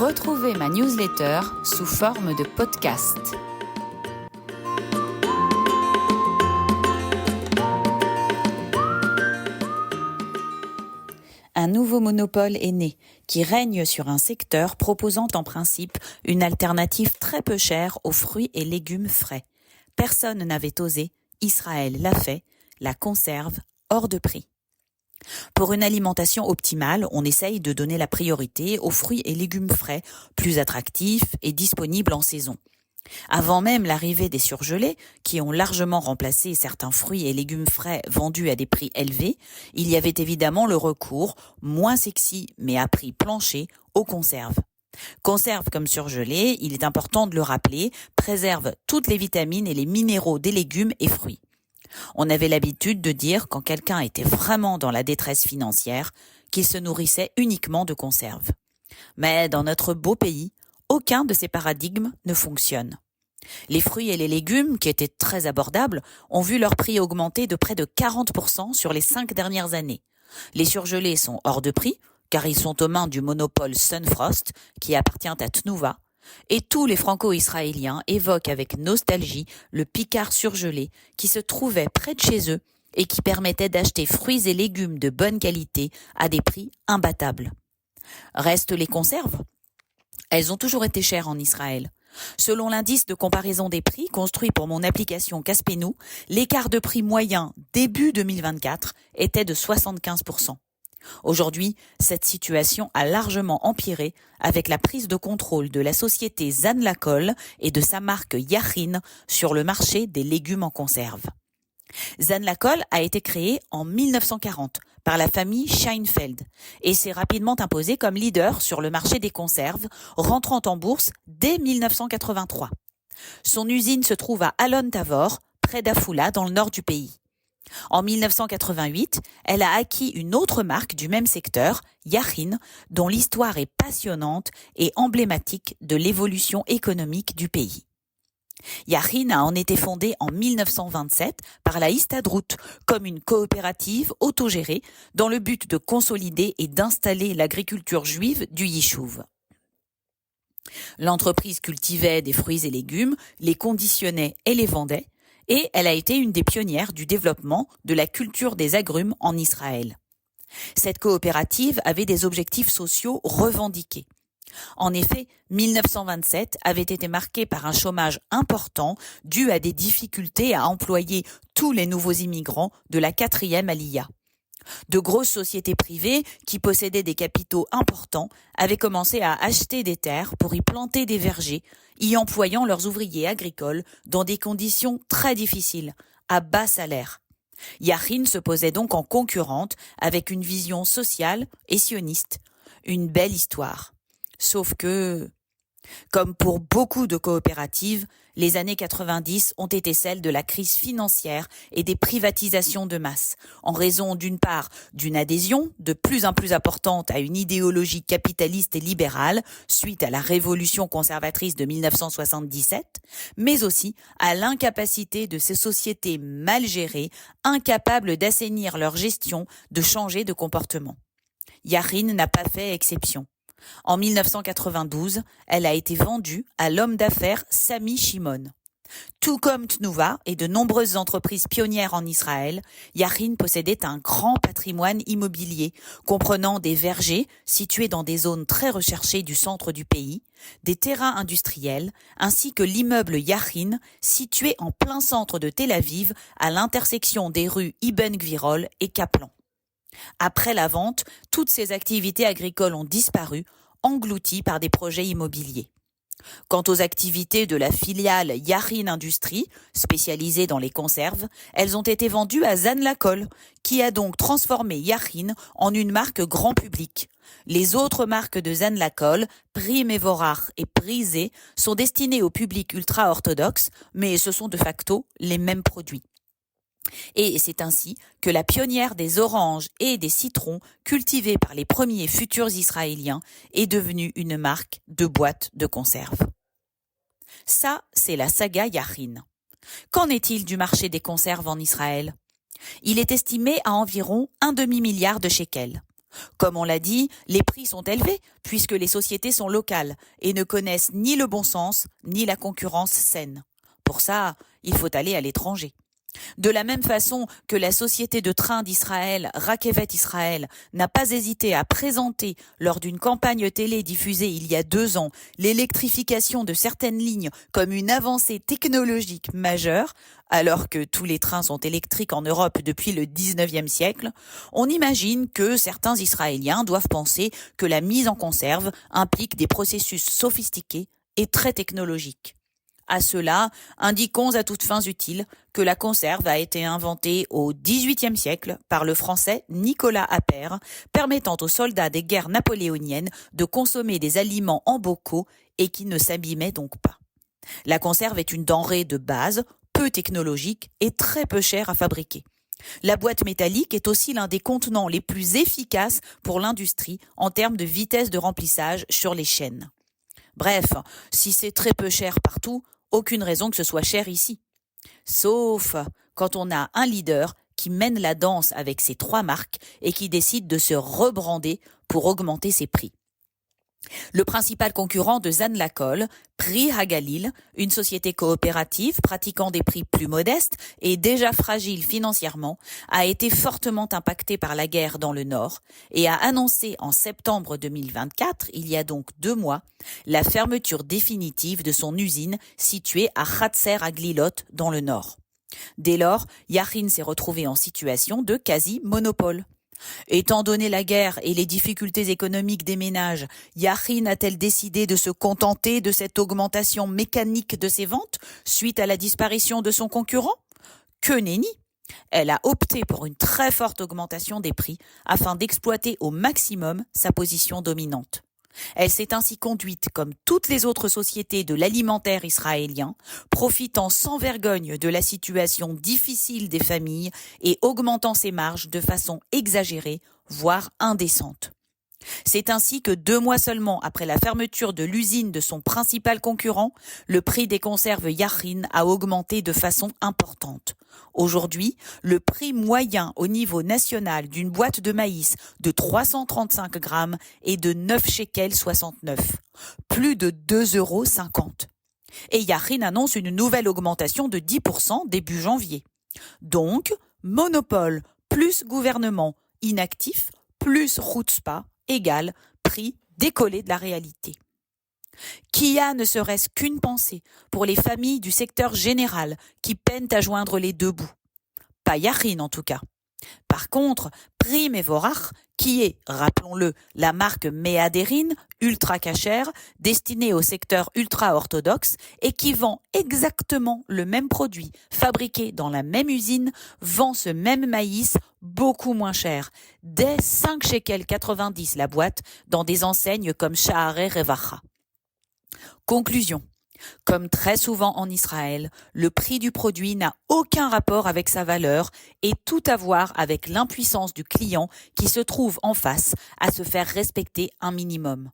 Retrouvez ma newsletter sous forme de podcast. Un nouveau monopole est né, qui règne sur un secteur proposant en principe une alternative très peu chère aux fruits et légumes frais. Personne n'avait osé, Israël l'a fait, la conserve hors de prix. Pour une alimentation optimale, on essaye de donner la priorité aux fruits et légumes frais, plus attractifs et disponibles en saison. Avant même l'arrivée des surgelés, qui ont largement remplacé certains fruits et légumes frais vendus à des prix élevés, il y avait évidemment le recours, moins sexy mais à prix plancher, aux conserves. Conserve comme surgelés, il est important de le rappeler, préserve toutes les vitamines et les minéraux des légumes et fruits. On avait l'habitude de dire, quand quelqu'un était vraiment dans la détresse financière, qu'il se nourrissait uniquement de conserves. Mais dans notre beau pays, aucun de ces paradigmes ne fonctionne. Les fruits et les légumes, qui étaient très abordables, ont vu leur prix augmenter de près de 40% sur les 5 dernières années. Les surgelés sont hors de prix, car ils sont aux mains du monopole Sunfrost, qui appartient à Tnuva, et tous les franco-israéliens évoquent avec nostalgie le Picard surgelé qui se trouvait près de chez eux et qui permettait d'acheter fruits et légumes de bonne qualité à des prix imbattables. Restent les conserves. Elles ont toujours été chères en Israël. Selon l'indice de comparaison des prix construit pour mon application Caspenou, l'écart de prix moyen début 2024 était de 75%. Aujourd'hui, cette situation a largement empiré avec la prise de contrôle de la société Zan Lacolle et de sa marque Yachin sur le marché des légumes en conserve. Zan Lacolle a été créé en 1940 par la famille Scheinfeld et s'est rapidement imposé comme leader sur le marché des conserves, rentrant en bourse dès 1983. Son usine se trouve à Alon Tavor, près d'Afula, dans le nord du pays. En 1988, elle a acquis une autre marque du même secteur, Yachin, dont l'histoire est passionnante et emblématique de l'évolution économique du pays. Yachin a en été fondée en 1927 par la Histadrout comme une coopérative autogérée dans le but de consolider et d'installer l'agriculture juive du Yishuv. L'entreprise cultivait des fruits et légumes, les conditionnait et les vendait, et elle a été une des pionnières du développement de la culture des agrumes en Israël. Cette coopérative avait des objectifs sociaux revendiqués. En effet, 1927 avait été marqué par un chômage important dû à des difficultés à employer tous les nouveaux immigrants de la 4e Aliyah. De grosses sociétés privées qui possédaient des capitaux importants avaient commencé à acheter des terres pour y planter des vergers, y employant leurs ouvriers agricoles dans des conditions très difficiles, à bas salaire. Yachin se posait donc en concurrente avec une vision sociale et sioniste. Une belle histoire. Sauf que, comme pour beaucoup de coopératives, les années 90 ont été celles de la crise financière et des privatisations de masse, en raison d'une part d'une adhésion de plus en plus importante à une idéologie capitaliste et libérale suite à la révolution conservatrice de 1977, mais aussi à l'incapacité de ces sociétés mal gérées, incapables d'assainir leur gestion, de changer de comportement. Yachin n'a pas fait exception. En 1992, elle a été vendue à l'homme d'affaires Sami Shimon. Tout comme Tnuva et de nombreuses entreprises pionnières en Israël, Yachin possédait un grand patrimoine immobilier, comprenant des vergers situés dans des zones très recherchées du centre du pays, des terrains industriels, ainsi que l'immeuble Yachin, situé en plein centre de Tel Aviv, à l'intersection des rues Ibn Gvirol et Kaplan. Après la vente, toutes ces activités agricoles ont disparu, englouties par des projets immobiliers. Quant aux activités de la filiale Yachin Industries, spécialisée dans les conserves, elles ont été vendues à Zan Lacolle, qui a donc transformé Yachin en une marque grand public. Les autres marques de Zan Lacolle, Prix Mevorach et Prisé, sont destinées au public ultra-orthodoxe, mais ce sont de facto les mêmes produits. Et c'est ainsi que la pionnière des oranges et des citrons cultivés par les premiers futurs Israéliens est devenue une marque de boîtes de conserve. Ça, c'est la saga Yachin. Qu'en est-il du marché des conserves en Israël ? Il est estimé à environ 1,5 milliard de shekels. Comme on l'a dit, les prix sont élevés puisque les sociétés sont locales et ne connaissent ni le bon sens ni la concurrence saine. Pour ça, il faut aller à l'étranger. De la même façon que la société de train d'Israël, Rakevet Israël, n'a pas hésité à présenter lors d'une campagne télé diffusée il y a 2 ans l'électrification de certaines lignes comme une avancée technologique majeure, alors que tous les trains sont électriques en Europe depuis le 19e siècle, on imagine que certains Israéliens doivent penser que la mise en conserve implique des processus sophistiqués et très technologiques. À cela, indiquons à toutes fins utiles que la conserve a été inventée au XVIIIe siècle par le français Nicolas Appert, permettant aux soldats des guerres napoléoniennes de consommer des aliments en bocaux et qui ne s'abîmaient donc pas. La conserve est une denrée de base, peu technologique et très peu chère à fabriquer. La boîte métallique est aussi l'un des contenants les plus efficaces pour l'industrie en termes de vitesse de remplissage sur les chaînes. Bref, si c'est très peu cher partout, aucune raison que ce soit cher ici. Sauf quand on a un leader qui mène la danse avec ses 3 marques et qui décide de se rebrander pour augmenter ses prix. Le principal concurrent de Zan Lacolle, Pri Hagalil, une société coopérative pratiquant des prix plus modestes et déjà fragile financièrement, a été fortement impacté par la guerre dans le Nord et a annoncé en septembre 2024, il y a donc 2 mois, la fermeture définitive de son usine située à Hatzer Haglilot dans le Nord. Dès lors, Yachin s'est retrouvé en situation de quasi-monopole. Étant donné la guerre et les difficultés économiques des ménages, Yachin a-t-elle décidé de se contenter de cette augmentation mécanique de ses ventes suite à la disparition de son concurrent ? Que nenni ! Elle a opté pour une très forte augmentation des prix afin d'exploiter au maximum sa position dominante. Elle s'est ainsi conduite comme toutes les autres sociétés de l'alimentaire israélien, profitant sans vergogne de la situation difficile des familles et augmentant ses marges de façon exagérée, voire indécente. C'est ainsi que 2 mois seulement après la fermeture de l'usine de son principal concurrent, le prix des conserves Yachin a augmenté de façon importante. Aujourd'hui, le prix moyen au niveau national d'une boîte de maïs de 335 grammes est de 9 shekels 69, plus de 2,50 €. Et Yachin annonce une nouvelle augmentation de 10% début janvier. Donc, monopole plus gouvernement inactif plus chutzpah égale prix décollé de la réalité. Qui a ne serait-ce qu'une pensée pour les familles du secteur général qui peinent à joindre les 2 bouts. Pas Yachin en tout cas. Par contre, Pri Mevorach, qui est, rappelons-le, la marque Méadérine, ultra cachère, destinée au secteur ultra-orthodoxe et qui vend exactement le même produit, fabriqué dans la même usine, vend ce même maïs beaucoup moins cher, dès 5 shekels 90 la boîte, dans des enseignes comme Sha'arei Revacha. Conclusion. Comme très souvent en Israël, le prix du produit n'a aucun rapport avec sa valeur et tout à voir avec l'impuissance du client qui se trouve en face à se faire respecter un minimum.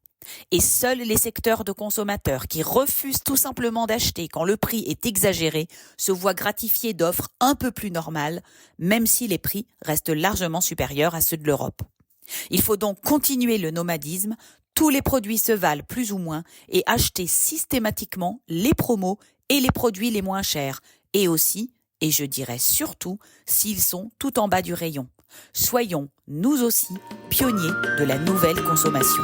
Et seuls les secteurs de consommateurs qui refusent tout simplement d'acheter quand le prix est exagéré se voient gratifiés d'offres un peu plus normales, même si les prix restent largement supérieurs à ceux de l'Europe. Il faut donc continuer le nomadisme. Tous les produits se valent plus ou moins et acheter systématiquement les promos et les produits les moins chers et aussi, et je dirais surtout, s'ils sont tout en bas du rayon. Soyons, nous aussi, pionniers de la nouvelle consommation.